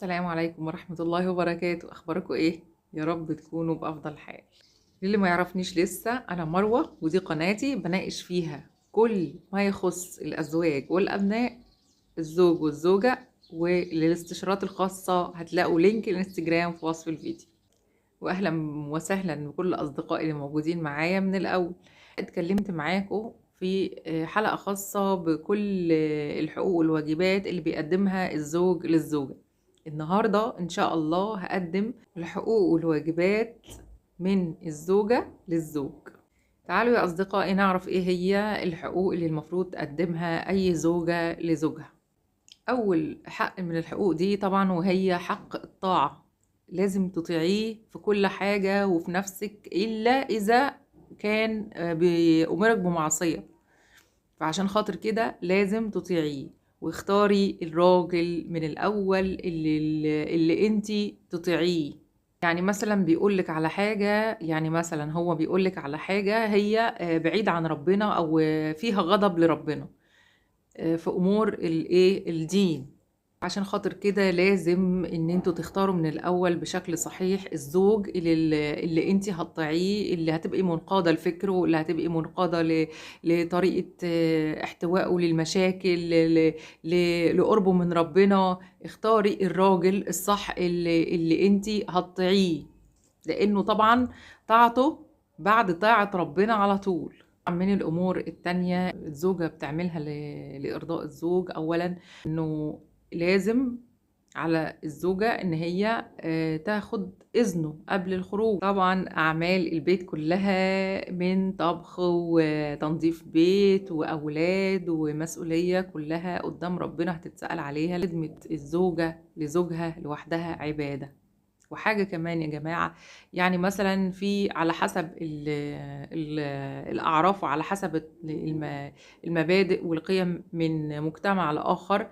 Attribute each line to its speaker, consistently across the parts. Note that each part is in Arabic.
Speaker 1: السلام عليكم ورحمة الله وبركاته. أخباركم إيه؟ يا رب تكونوا بأفضل حال. للي ما يعرفنيش لسه، أنا مروة ودي قناتي بناقش فيها كل ما يخص الأزواج والأبناء، الزوج والزوجة، وللاستشارات الخاصة هتلاقوا لينك الانستجرام في وصف الفيديو. وأهلا وسهلا بكل أصدقائي اللي موجودين معايا من الأول. اتكلمت معاكم في حلقة خاصة بكل الحقوق والواجبات اللي بيقدمها الزوج للزوجة. النهاردة إن شاء الله هقدم الحقوق والواجبات من الزوجة للزوج. تعالوا يا أصدقائي نعرف إيه هي الحقوق اللي المفروض تقدمها أي زوجة لزوجها. أول حق من الحقوق دي طبعا وهي حق الطاعة. لازم تطيعيه في كل حاجة وفي نفسك إلا إذا كان بيأمرك بمعصية، فعشان خاطر كده لازم تطيعيه. واختاري الراجل من الأول اللي انتي تطيعيه. يعني مثلا بيقولك على حاجة، يعني مثلا هو بيقولك على حاجة هي بعيدة عن ربنا أو فيها غضب لربنا في امور الايه الدين. عشان خاطر كده لازم ان انتوا تختاروا من الاول بشكل صحيح الزوج اللي انت هتطيعيه، اللي هتبقي منقاده لفكره، اللي هتبقي منقاده لطريقه احتوائه للمشاكل، لقربه من ربنا. اختاري الراجل الصح اللي انت هتطيعيه، لانه طبعا طاعته بعد طاعه ربنا على طول. من الأمور التانية الزوجة بتعملها لإرضاء الزوج، أولا إنه لازم على الزوجة إن هي تاخد إذنه قبل الخروج. طبعا أعمال البيت كلها من طبخ وتنظيف بيت وأولاد ومسؤولية كلها قدام ربنا هتتسأل عليها. خدمة الزوجة لزوجها لوحدها عبادة. وحاجة كمان يا جماعة، يعني مثلا في على حسب ال الأعراف وعلى حسب المبادئ والقيم من مجتمع لآخر.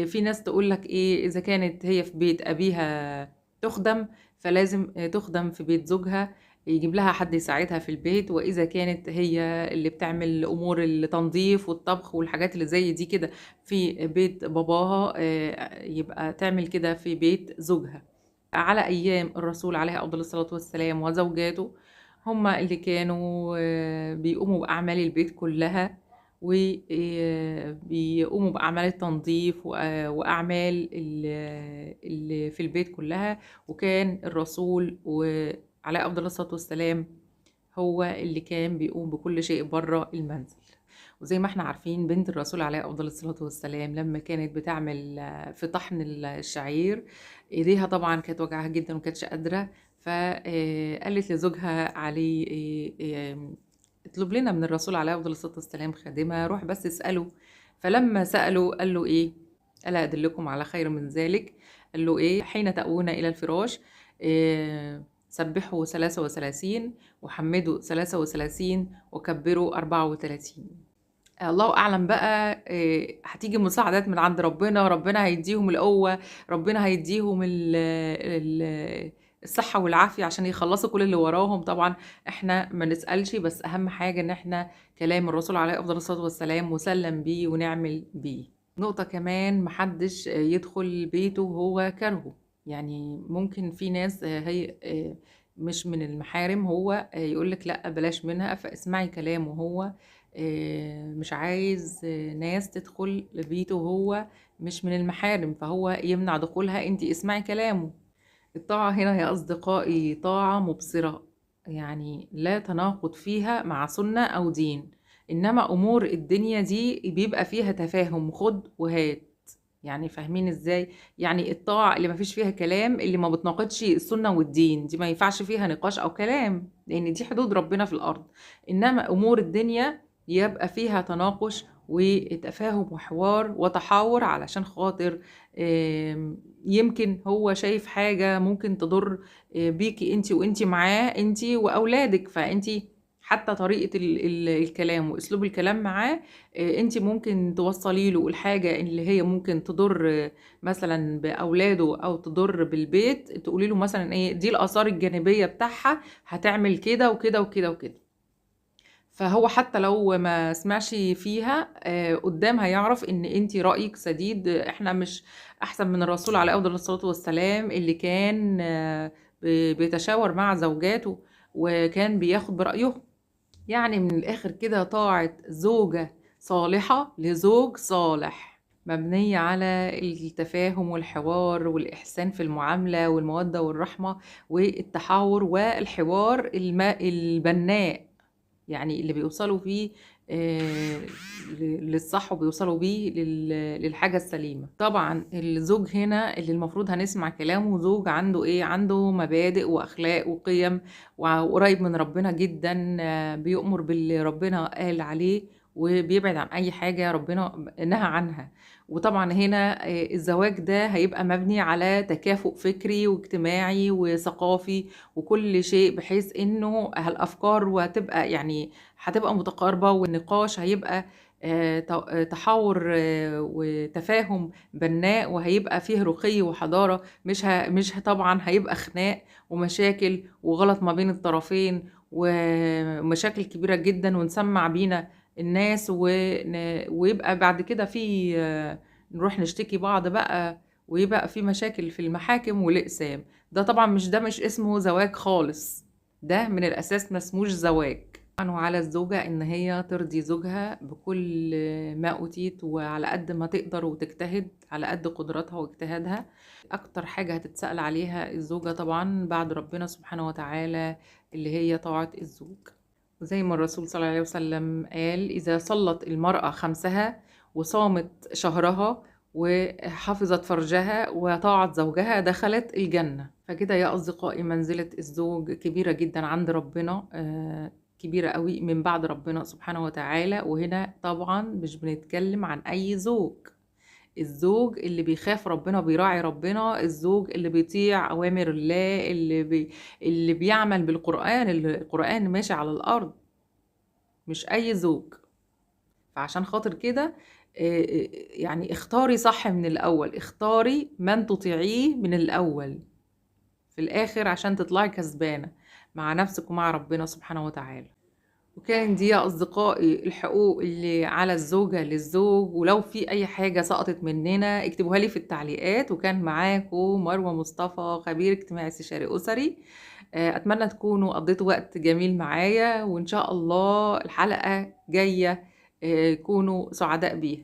Speaker 1: في ناس تقولك إيه، إذا كانت هي في بيت أبيها تخدم فلازم تخدم في بيت زوجها، يجيب لها حد يساعدها في البيت. وإذا كانت هي اللي بتعمل أمور التنظيف والطبخ والحاجات اللي زي دي كده في بيت باباها، يبقى تعمل كده في بيت زوجها. على أيام الرسول عليه أفضل الصلاة والسلام وزوجاته، هما اللي كانوا بيقوموا بأعمال البيت كلها، وبيقوموا بأعمال التنظيف وأعمال اللي في البيت كلها. وكان الرسول وعليه أفضل الصلاة والسلام هو اللي كان بيقوم بكل شيء بره المنزل. وزي ما احنا عارفين بنت الرسول عليه أفضل الصلاة والسلام لما كانت بتعمل في طحن الشعير، ايديها طبعا كانت وجعها جدا ومكانتش قادرة، فقالت لزوجها علي اطلب لنا من الرسول عليه أفضل الصلاة والسلام خادمة، روح بس اسأله. فلما سأله قال له ايه؟ ألا أدلكم على خير من ذلك؟ قال له ايه؟ حين تأوون إلى الفراش سبحوا 33 وحمدوا 33 وكبروا 34. الله اعلم بقى هتيجي مساعدات من عند ربنا، ربنا هيديهم القوه، ربنا هيديهم الصحه والعافيه عشان يخلصوا كل اللي وراهم. طبعا احنا ما نسالش، بس اهم حاجه ان احنا كلام الرسول عليه افضل الصلاه والسلام مسلم بيه ونعمل بيه. نقطه كمان، محدش يدخل بيته وهو كارهه. يعني ممكن في ناس هي مش من المحارم، هو يقولك لا بلاش منها، فاسمعي كلامه. هو مش عايز ناس تدخل لبيته وهو مش من المحارم، فهو يمنع دخولها، انتي اسمعي كلامه. الطاعة هنا يا أصدقائي طاعة مبصرة، يعني لا تناقض فيها مع سنة أو دين. إنما أمور الدنيا دي بيبقى فيها تفاهم، خد وهات. يعني فاهمين ازاي؟ يعني الطاعة اللي ما فيش فيها كلام، اللي ما بتناقضش السنة والدين، دي ما ينفعش فيها نقاش أو كلام، لأن دي حدود ربنا في الأرض. إنما أمور الدنيا يبقى فيها تناقش وتفاهم وحوار وتحاور، علشان خاطر يمكن هو شايف حاجة ممكن تضر بيكي انتي وانتي معاه انتي واولادك، فانتي حتى طريقة الكلام واسلوب الكلام معاه انتي ممكن توصلي له الحاجة اللي هي ممكن تضر مثلا باولاده او تضر بالبيت، تقولي له مثلا ايه دي الاثار الجانبية بتاعها، هتعمل كده وكده وكده وكده. فهو حتى لو ما سمعش فيها قدام هيعرف ان انتي رأيك سديد. احنا مش احسن من الرسول عليه افضل الصلاة والسلام اللي كان بيتشاور مع زوجاته وكان بياخد برأيهم. يعني من الآخر كده طاعة زوجة صالحة لزوج صالح مبنية على التفاهم والحوار والإحسان في المعاملة والمودة والرحمة والتحاور والحوار البناء، يعني اللي بيوصلوا فيه آه، للصح وبيوصلوا بيه للحاجة السليمة. طبعا الزوج هنا اللي المفروض هنسمع كلامه زوج عنده ايه، عنده مبادئ واخلاق وقيم وقريب من ربنا جدا، بيؤمر باللي ربنا قال عليه وبيبعد عن اي حاجة ربنا نهى عنها. وطبعا هنا الزواج ده هيبقى مبني على تكافؤ فكري واجتماعي وثقافي وكل شيء، بحيث انه الافكار وهتبقى يعني هتبقى متقاربة، والنقاش هيبقى تحاور وتفاهم بناء، وهيبقى فيه رقي وحضارة. مش طبعا هيبقى خناق ومشاكل وغلط ما بين الطرفين ومشاكل كبيرة جدا ونسمع بينا الناس ويبقى بعد كده في نروح نشتكي بعض بقى، ويبقى في مشاكل في المحاكم والإقسام. ده مش اسمه زواج خالص، ده من الأساس ما اسموش زواج. وعلى الزوجة إن هي ترضي زوجها بكل ما أوتيت وعلى قد ما تقدر وتجتهد على قد قدراتها واجتهادها. أكتر حاجة هتتسأل عليها الزوجة طبعا بعد ربنا سبحانه وتعالى اللي هي طاعة الزوج. وزي ما الرسول صلى الله عليه وسلم قال: إذا صلت المرأة خمسها وصامت شهرها وحفظت فرجها وطاعت زوجها دخلت الجنة. فكده يا أصدقائي منزلة الزوج كبيرة جدا عند ربنا، كبيرة قوي من بعد ربنا سبحانه وتعالى. وهنا طبعا مش بنتكلم عن أي زوج، الزوج اللي بيخاف ربنا بيراعي ربنا، الزوج اللي بيطيع أوامر الله، اللي بيعمل بالقرآن، اللي القرآن ماشي على الأرض، مش أي زوج. فعشان خاطر كده يعني اختاري صح من الأول، اختاري من تطيعيه من الأول في الآخر عشان تطلعي كسبانة مع نفسك ومع ربنا سبحانه وتعالى. وكان دي يا أصدقائي الحقوق اللي على الزوجة للزوج، ولو في أي حاجة سقطت مننا اكتبوها لي في التعليقات. وكان معاكم مروة مصطفى، خبير اجتماعي استشاري أسري. أتمنى تكونوا قضيتوا وقت جميل معايا، وإن شاء الله الحلقة جاية كونوا سعداء بيها.